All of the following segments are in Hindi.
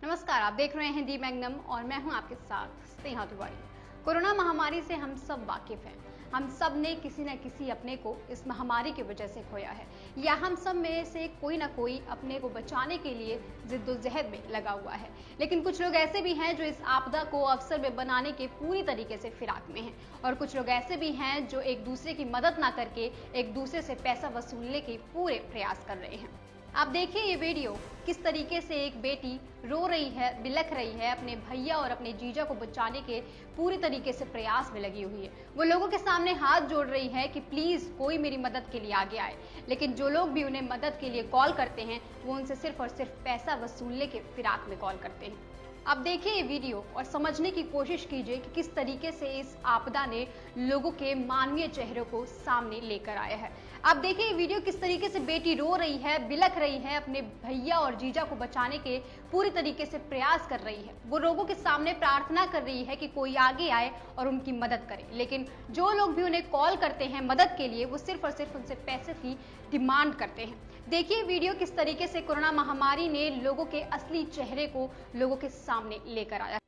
नमस्कार, आप देख रहे हैं दी मैग्नम और मैं हूं आपके साथ स्नेहा तिवारी। कोरोना महामारी से हम सब वाकिफ हैं। हम सब ने किसी न किसी अपने को इस महामारी की वजह से खोया है, या हम सब में से कोई ना कोई अपने को बचाने के लिए जिद्दोजहद में लगा हुआ है। लेकिन कुछ लोग ऐसे भी हैं जो इस आपदा को अवसर में बनाने के पूरी तरीके से फिराक में हैं, और कुछ लोग ऐसे भी हैं जो एक दूसरे की मदद ना करके एक दूसरे से पैसा वसूलने के पूरे प्रयास कर रहे हैं। आप देखिए ये वीडियो, किस तरीके से एक बेटी रो रही है, बिलख रही है, अपने भैया और अपने जीजा को बचाने के पूरी तरीके से प्रयास में लगी हुई है। वो लोगों के सामने हाथ जोड़ रही है कि प्लीज कोई मेरी मदद के लिए आगे आए। लेकिन जो लोग भी उन्हें मदद के लिए कॉल करते हैं वो उनसे सिर्फ और सिर्फ पैसा वसूलने के फिराक में कॉल करते हैं। अब देखिए ये वीडियो और समझने की कोशिश कीजिए कि किस तरीके से इस आपदा ने लोगों के मानवीय चेहरों को सामने लेकर आया है। अब देखिए ये वीडियो, किस तरीके से बेटी रो रही है, बिलख रही है, अपने भैया और जीजा को बचाने के पूरी तरीके से प्रयास कर रही है। वो लोगों के सामने प्रार्थना कर रही है कि कोई आगे आए और उनकी मदद करे। लेकिन जो लोग भी उन्हें कॉल करते हैं मदद के लिए, वो सिर्फ और सिर्फ उनसे पैसे की डिमांड करते हैं। देखिए वीडियो, किस तरीके से कोरोना महामारी ने लोगों के असली चेहरे को लोगों के सामने लेकर आया।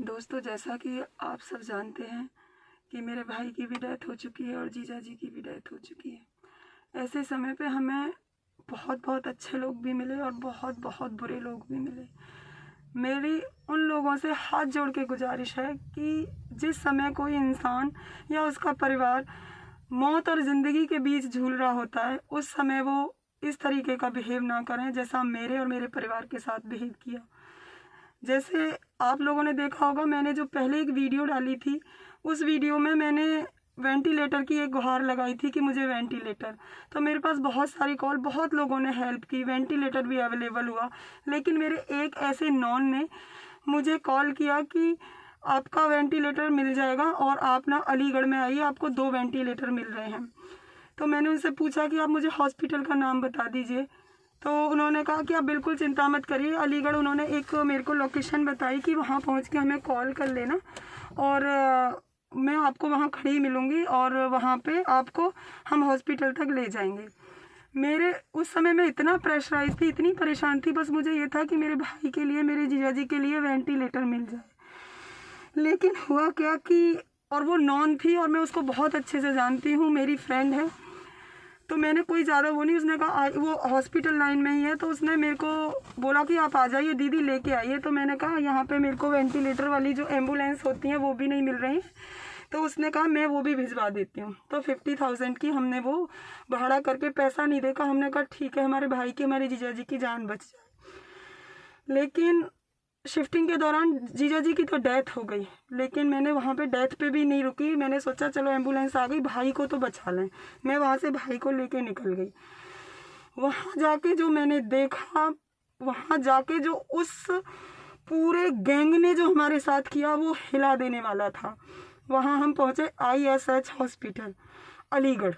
दोस्तों, जैसा कि आप सब जानते हैं कि मेरे भाई की भी डेथ हो चुकी है और जीजा जी की भी डेथ हो चुकी है। ऐसे समय पे हमें बहुत अच्छे लोग भी मिले और बहुत बुरे लोग भी मिले। मेरी उन लोगों से हाथ जोड़ के गुजारिश है कि जिस समय कोई इंसान या उसका परिवार मौत और ज़िंदगी के बीच झूल रहा होता है, उस समय वो इस तरीके का बिहेव ना करें जैसा मेरे और मेरे परिवार के साथ बिहेव किया। जैसे आप लोगों ने देखा होगा, मैंने जो पहले एक वीडियो डाली थी, उस वीडियो में मैंने वेंटिलेटर की एक गुहार लगाई थी कि मुझे वेंटिलेटर। तो मेरे पास बहुत सारी कॉल, बहुत लोगों ने हेल्प की, वेंटिलेटर भी अवेलेबल हुआ। लेकिन मेरे एक ऐसे नॉन ने मुझे कॉल किया कि आपका वेंटिलेटर मिल जाएगा और आप ना अलीगढ़ में आइए, आपको 2 वेंटिलेटर मिल रहे हैं। तो मैंने उनसे पूछा कि आप मुझे हॉस्पिटल का नाम बता दीजिए। तो उन्होंने कहा कि आप बिल्कुल चिंता मत करिए, अलीगढ़ उन्होंने एक मेरे को लोकेशन बताई कि वहाँ पहुँच के हमें कॉल कर लेना और मैं आपको वहाँ खड़ी मिलूँगी और वहाँ पे आपको हम हॉस्पिटल तक ले जाएंगे। मेरे उस समय में इतना प्रेशराइज थी, इतनी परेशान थी, बस मुझे ये था कि मेरे भाई के लिए, मेरे जीजा जी के लिए वेंटिलेटर मिल जाए। लेकिन हुआ क्या कि, और वो नॉन थी और मैं उसको बहुत अच्छे से जानती हूँ, मेरी फ्रेंड है, तो मैंने कोई ज़्यादा वो नहीं, उसने कहा वो हॉस्पिटल लाइन में ही है, तो उसने मेरे को बोला कि आप आ जाइए दीदी, लेके आइए। तो मैंने कहा यहाँ पे मेरे को वेंटिलेटर वाली जो एम्बुलेंस होती हैं वो भी नहीं मिल रही। तो उसने कहा मैं वो भी भिजवा देती हूँ। तो 50,000 की हमने वो भाड़ा करके, पैसा नहीं देखा, हमने कहा ठीक है, हमारे भाई की, हमारे जीजा जी की जान बच जाए। लेकिन शिफ्टिंग के दौरान जीजा जी की तो डेथ हो गई, लेकिन मैंने वहाँ पे डेथ पे भी नहीं रुकी। मैंने सोचा चलो एम्बुलेंस आ गई, भाई को तो बचा लें। मैं वहाँ से भाई को लेके निकल गई। वहाँ जाके जो मैंने देखा, वहाँ जाके जो उस पूरे गैंग ने जो हमारे साथ किया वो हिला देने वाला था। वहाँ हम पहुँचे ISH हॉस्पिटल अलीगढ़,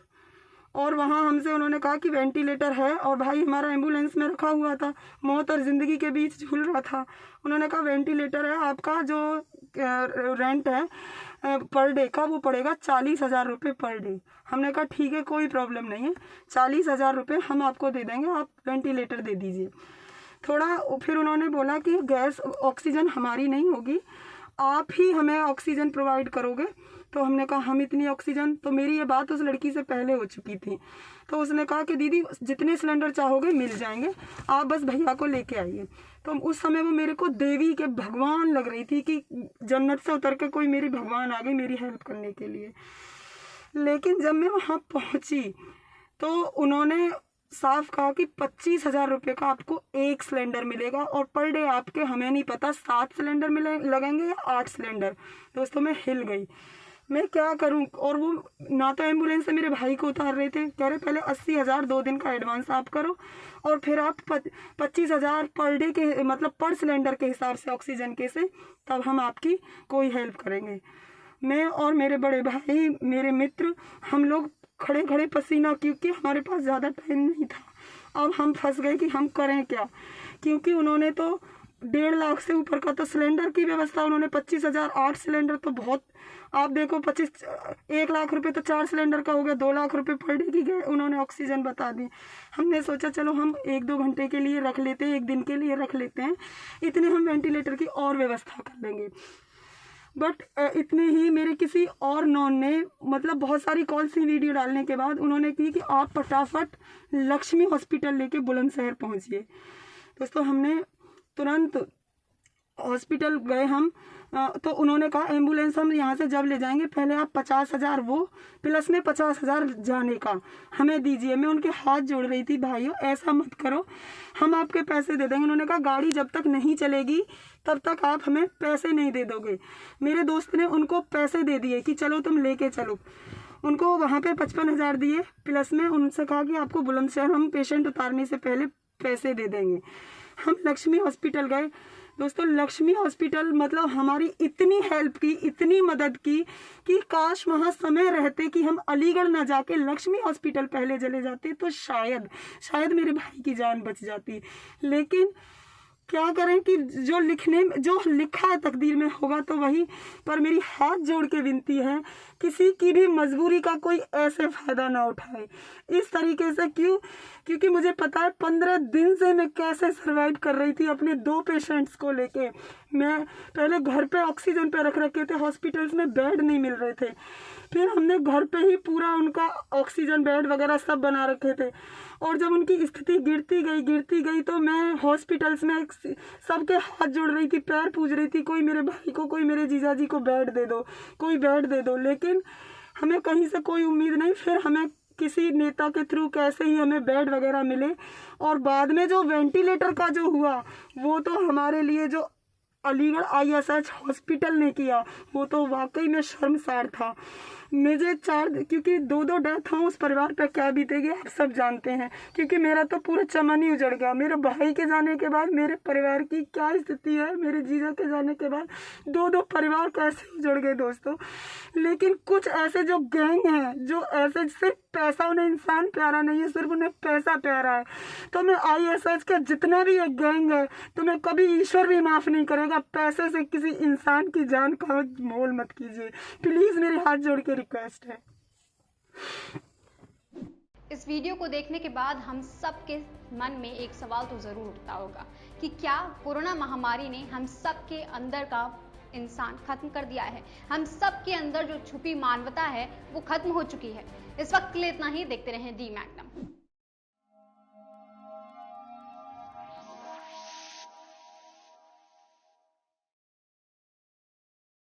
और वहाँ हमसे उन्होंने कहा कि वेंटिलेटर है, और भाई हमारा एम्बुलेंस में रखा हुआ था, मौत और ज़िंदगी के बीच झूल रहा था। उन्होंने कहा वेंटिलेटर है, आपका जो रेंट है पर डे का वो पड़ेगा 40,000 रुपये पर डे। हमने कहा ठीक है, कोई प्रॉब्लम नहीं है, 40,000 रुपये हम आपको दे देंगे, आप वेंटिलेटर दे दीजिए। थोड़ा फिर उन्होंने बोला कि गैस ऑक्सीजन हमारी नहीं होगी, आप ही हमें ऑक्सीजन प्रोवाइड करोगे। तो हमने कहा हम इतनी ऑक्सीजन, तो मेरी ये बात उस लड़की से पहले हो चुकी थी। तो उसने कहा कि दीदी जितने सिलेंडर चाहोगे मिल जाएंगे, आप बस भैया को लेके आइए। तो उस समय वो मेरे को देवी के भगवान लग रही थी कि जन्नत से उतर के कोई मेरी भगवान आ गई मेरी हेल्प करने के लिए। लेकिन जब मैं वहाँ पहुँची तो उन्होंने साफ कहा कि 25,000 रुपये का आपको एक सिलेंडर मिलेगा, और पर डे आपके, हमें नहीं पता 7 सिलेंडर लगेंगे या 8 सिलेंडर। दोस्तों मैं हिल गई, मैं क्या करूं। और वो ना तो एम्बुलेंस से मेरे भाई को उतार रहे थे, कह रहे पहले 80,000 2 दिन का एडवांस आप करो और फिर आप 25,000 पर डे के, मतलब पर सिलेंडर के हिसाब से ऑक्सीजन के से, तब हम आपकी कोई हेल्प करेंगे। मैं और मेरे बड़े भाई, मेरे मित्र, हम लोग खड़े खड़े पसीना, क्योंकि हमारे पास ज़्यादा टाइम नहीं था। अब हम फंस गए कि हम करें क्या, क्योंकि उन्होंने तो 1.5 लाख से ऊपर का। तो सिलेंडर की व्यवस्था उन्होंने 25,000, 8 सिलेंडर तो बहुत, आप देखो 1 लाख रुपए तो 4 सिलेंडर का हो गया, 2 लाख रुपए पर डे की गए उन्होंने ऑक्सीजन बता दी। हमने सोचा चलो हम 1-2 घंटे के लिए रख लेते हैं, 1 दिन के लिए रख लेते हैं, इतने हम वेंटिलेटर की और व्यवस्था कर लेंगे। बट इतने ही मेरे किसी और नॉन ने, मतलब बहुत सारी कॉल सी वीडियो डालने के बाद उन्होंने की कि आप फटाफट लक्ष्मी हॉस्पिटल लेके बुलंदशहर पहुंचिए। दोस्तों हमने तुरंत हॉस्पिटल गए हम, तो उन्होंने कहा एम्बुलेंस हम यहाँ से जब ले जाएंगे पहले आप 50,000 वो प्लस में 50,000 जाने का हमें दीजिए। मैं उनके हाथ जोड़ रही थी, भाइयों ऐसा मत करो, हम आपके पैसे दे देंगे। उन्होंने कहा गाड़ी जब तक नहीं चलेगी तब तक आप हमें पैसे नहीं दे दोगे। मेरे दोस्त ने उनको पैसे दे दिए कि चलो तुम लेके चलो। उनको वहाँ पे 55,000 दिए, प्लस में उनसे कहा कि आपको बुलंदशहर हम पेशेंट उतारने से पहले पैसे दे देंगे। हम लक्ष्मी हॉस्पिटल गए। दोस्तों लक्ष्मी हॉस्पिटल मतलब हमारी इतनी हेल्प की, इतनी मदद की कि काश वहाँ समय रहते कि हम अलीगढ़ ना जाके लक्ष्मी हॉस्पिटल पहले चले जाते तो शायद मेरे भाई की जान बच जाती। लेकिन क्या करें कि जो लिखा है तकदीर में होगा तो वही। पर मेरी हाथ जोड़ के विनती है किसी की भी मजबूरी का कोई ऐसे फायदा ना उठाए इस तरीके से। क्योंकि मुझे पता है 15 दिन से मैं कैसे सरवाइव कर रही थी अपने 2 पेशेंट्स को लेके। मैं पहले घर पे ऑक्सीजन पे रख रखे थे, हॉस्पिटल्स में बेड नहीं मिल रहे थे, फिर हमने घर पे ही पूरा उनका ऑक्सीजन बेड वगैरह सब बना रखे थे। और जब उनकी स्थिति गिरती गई तो मैं हॉस्पिटल्स में सबके हाथ जोड़ रही थी, पैर पूज रही थी, कोई मेरे भाई को, कोई मेरे जीजाजी को बेड दे दो, कोई बेड दे दो। लेकिन हमें कहीं से कोई उम्मीद नहीं। फिर हमें किसी नेता के थ्रू कैसे ही हमें बेड वगैरह मिले। और बाद में जो वेंटिलेटर का जो हुआ वो तो हमारे लिए जो अलीगढ़ ISH हॉस्पिटल ने किया वो तो वाकई में शर्मसार था। मुझे क्योंकि 2 डेथ हो उस परिवार पर क्या बीतेगी आप सब जानते हैं। क्योंकि मेरा तो पूरा चमन ही उजड़ गया। मेरे भाई के जाने के बाद मेरे परिवार की क्या स्थिति है, मेरे जीजा के जाने के बाद 2 परिवार कैसे उजड़ गए दोस्तों। लेकिन कुछ ऐसे जो गैंग हैं, जो ऐसे सिर्फ पैसा, उन्हें इंसान प्यारा नहीं है, सिर्फ उन्हें पैसा प्यारा है। तो मैं ISH का जितना भी एक गैंग है तो मैं कभी ईश्वर भी माफ़ नहीं करेगा। पैसे से किसी इंसान की जान का मोल मत कीजिए प्लीज़, मेरे हाथ जोड़ के रिक्वेस्ट है। इस वीडियो को देखने के बाद हम सब के मन में एक सवाल तो जरूर उठता होगा कि क्या कोरोना महामारी ने हम सब के अंदर का इंसान खत्म कर दिया है, हम सब के अंदर जो छुपी मानवता है वो खत्म हो चुकी है। इस वक्त के लिए इतना ही। देखते रहें दी मैग्नम।